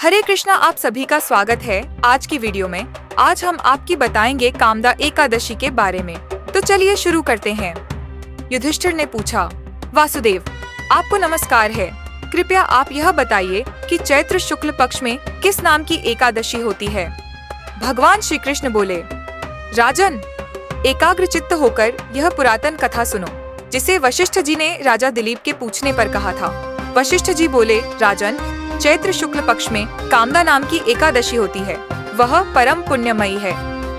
हरे कृष्णा, आप सभी का स्वागत है आज की वीडियो में। आज हम आपकी बताएंगे कामदा एकादशी के बारे में। तो चलिए शुरू करते हैं। युधिष्ठिर ने पूछा, वासुदेव, आपको नमस्कार है। कृपया आप यह बताइए कि चैत्र शुक्ल पक्ष में किस नाम की एकादशी होती है। भगवान श्री कृष्ण बोले, राजन, एकाग्रचित्त होकर यह पुरातन कथा सुनो, जिसे वशिष्ठ जी ने राजा दिलीप के पूछने पर कहा था। वशिष्ठ जी बोले, राजन, चैत्र शुक्ल पक्ष में कामदा नाम की एकादशी होती है। वह परम पुण्यमयी है।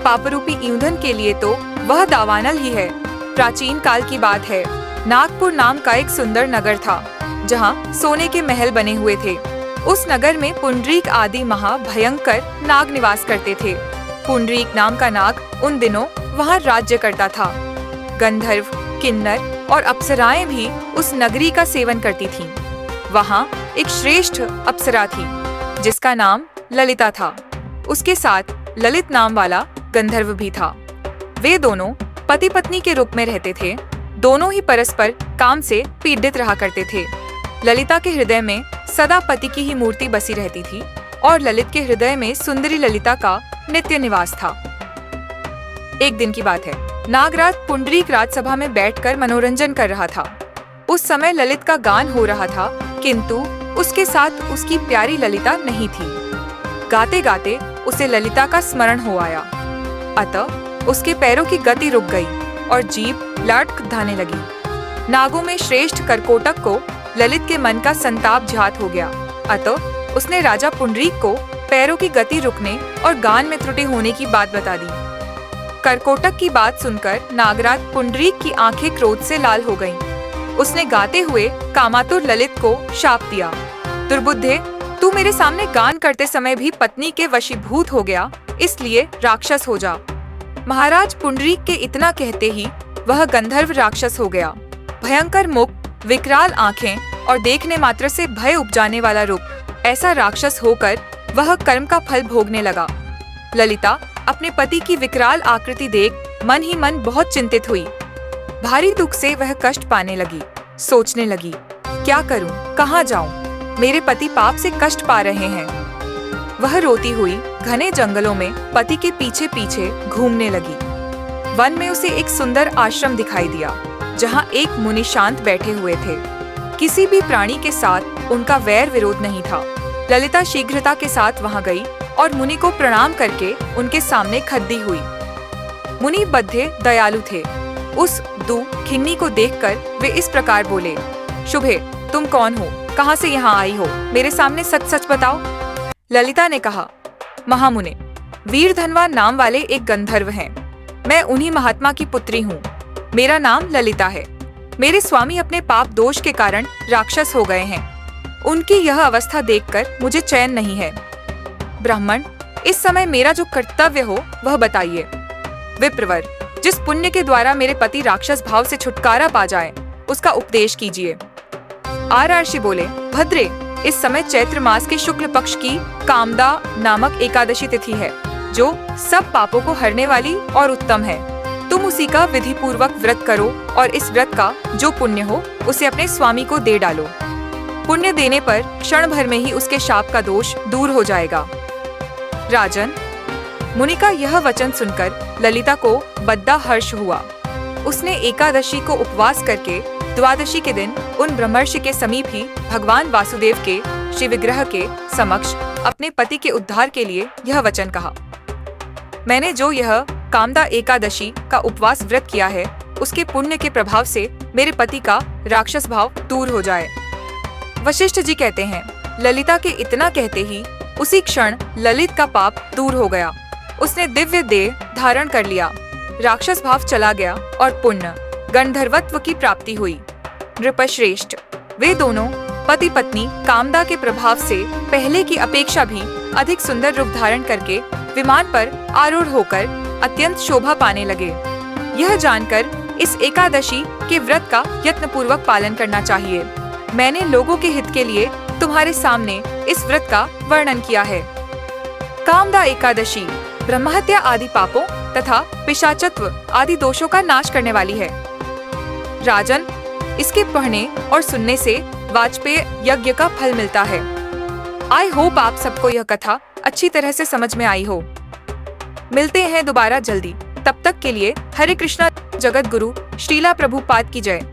पापरूपी ईंधन के लिए तो वह दावानल ही है। प्राचीन काल की बात है। नागपुर नाम का एक सुंदर नगर था, जहाँ सोने के महल बने हुए थे। उस नगर में पुंडरीक आदि महाभयंकर नाग निवास करते थे। पुंडरीक नाम का नाग उन दिनों वहाँ राज्य करता था। गंधर्व, किन्नर और अप्सराएं भी उस नगरी का सेवन करती थीं। वहाँ एक श्रेष्ठ अप्सरा थी, जिसका नाम ललिता था। उसके साथ ललित नाम वाला गंधर्व भी था। वे दोनों पति पत्नी के रूप में रहते थे। दोनों ही परस्पर काम से पीड़ित रहा करते थे। ललिता के हृदय में सदा पति की ही मूर्ति बसी रहती थी और ललित के हृदय में सुंदरी ललिता का नित्य निवास था। एक दिन की बात है। नागराज पुंडरीक राजसभा में बैठकर मनोरंजन कर रहा था। उस समय ललित का गान हो रहा था, किंतु उसके साथ उसकी प्यारी ललिता नहीं थी। गाते गाते उसे ललिता का स्मरण हो आया। अतः उसके पैरों की गति रुक गई और जीभ लड़खड़ाने लगी। नागों में श्रेष्ठ करकोटक को ललित के मन का संताप ज्ञात हो गया। अतः उसने राजा पुंडरीक को पैरों की गति रुकने और गान में त्रुटि होने की बात बता दी। करकोटक की बात सुनकर नागराज पुंडरीक की आंखें क्रोध से लाल हो गईं। उसने गाते हुए कामातुर ललित को शाप दिया, दुर्बुद्धे, तू मेरे सामने गान करते समय भी पत्नी के वशीभूत हो गया, इसलिए राक्षस हो जा। महाराज पुंडरीक के इतना कहते ही वह गंधर्व राक्षस हो गया। भयंकर मुख, विकराल आंखें और देखने मात्र से भय उपजाने वाला रूप, ऐसा राक्षस होकर वह कर्म का फल भोगने लगा। ललिता अपने पति की विकराल आकृति देख मन ही मन बहुत चिंतित हुई। भारी दुख से वह कष्ट पाने लगी। सोचने लगी, क्या करूं, कहाँ जाऊं? मेरे पति पाप से कष्ट पा रहे हैं। वह रोती हुई घने जंगलों में पति के पीछे पीछे घूमने लगी। वन में उसे एक सुंदर आश्रम दिखाई दिया, जहाँ एक मुनि शांत बैठे हुए थे। किसी भी प्राणी के साथ उनका वैर विरोध नहीं था। ललिता शीघ्रता के साथ वहाँ गई और मुनि को प्रणाम करके उनके सामने खद्दी हुई। मुनि बद्धे दयालु थे। उस खिन्नी को देखकर वे इस प्रकार बोले, शुभे, तुम कौन हो? कहाँ से यहाँ आई हो? मेरे सामने सच सच बताओ। ललिता ने कहा, महामुने, वीरधनवा नाम वाले एक गंधर्व हैं। मैं उन्हीं महात्मा की पुत्री हूँ। मेरा नाम ललिता है। मेरे स्वामी अपने पाप दोष के कारण राक्षस हो गए हैं। उनकी यह अवस्था देखकर मुझे चैन नहीं है। ब्राह्मण, इस समय मेरा जो कर्तव्य हो वह बताइए। विप्रवर, जिस पुण्य के द्वारा मेरे पति राक्षस भाव से छुटकारा पा जाए, उसका उपदेश कीजिए। आर्षि बोले, भद्रे, इस समय चैत्र मास के शुक्ल पक्ष की कामदा नामक एकादशी तिथि है, जो सब पापों को हरने वाली और उत्तम है। तुम उसी का विधि पूर्वक व्रत करो और इस व्रत का जो पुण्य हो उसे अपने स्वामी को दे डालो। पुण्य देने पर क्षण भर में ही उसके शाप का दोष दूर हो जाएगा। राजन, मुनि का यह वचन सुनकर ललिता को बद्दा हर्ष हुआ। उसने एकादशी को उपवास करके द्वादशी के दिन उन ब्रह्मर्षि के समीप ही भगवान वासुदेव के श्री विग्रह के समक्ष अपने पति के उद्धार के लिए यह वचन कहा, मैंने जो यह कामदा एकादशी का उपवास व्रत किया है, उसके पुण्य के प्रभाव से मेरे पति का राक्षस भाव दूर हो जाए। वशिष्ठ जी कहते हैं, ललिता के इतना कहते ही उसी क्षण ललित का पाप दूर हो गया। उसने दिव्य देह धारण कर लिया, राक्षस भाव चला गया और पुण्य गंधर्वत्व की प्राप्ति हुई। नृपश्रेष्ठ, वे दोनों पति पत्नी कामदा के प्रभाव से पहले की अपेक्षा भी अधिक सुंदर रूप धारण करके विमान पर आरूढ़ होकर अत्यंत शोभा पाने लगे। यह जानकर इस एकादशी के व्रत का यत्नपूर्वक पालन करना चाहिए। मैंने लोगों के हित के लिए तुम्हारे सामने इस व्रत का वर्णन किया है। कामदा एकादशी ब्रह्महत्या आदि पापों तथा पिशाचत्व आदि दोषों का नाश करने वाली है। राजन, इसके पढ़ने और सुनने से वाजपेय यज्ञ का फल मिलता है। आई होप आप सबको यह कथा अच्छी तरह से समझ में आई हो। मिलते हैं दोबारा जल्दी, तब तक के लिए हरे कृष्णा। जगत गुरु श्रीला प्रभुपाद की जय।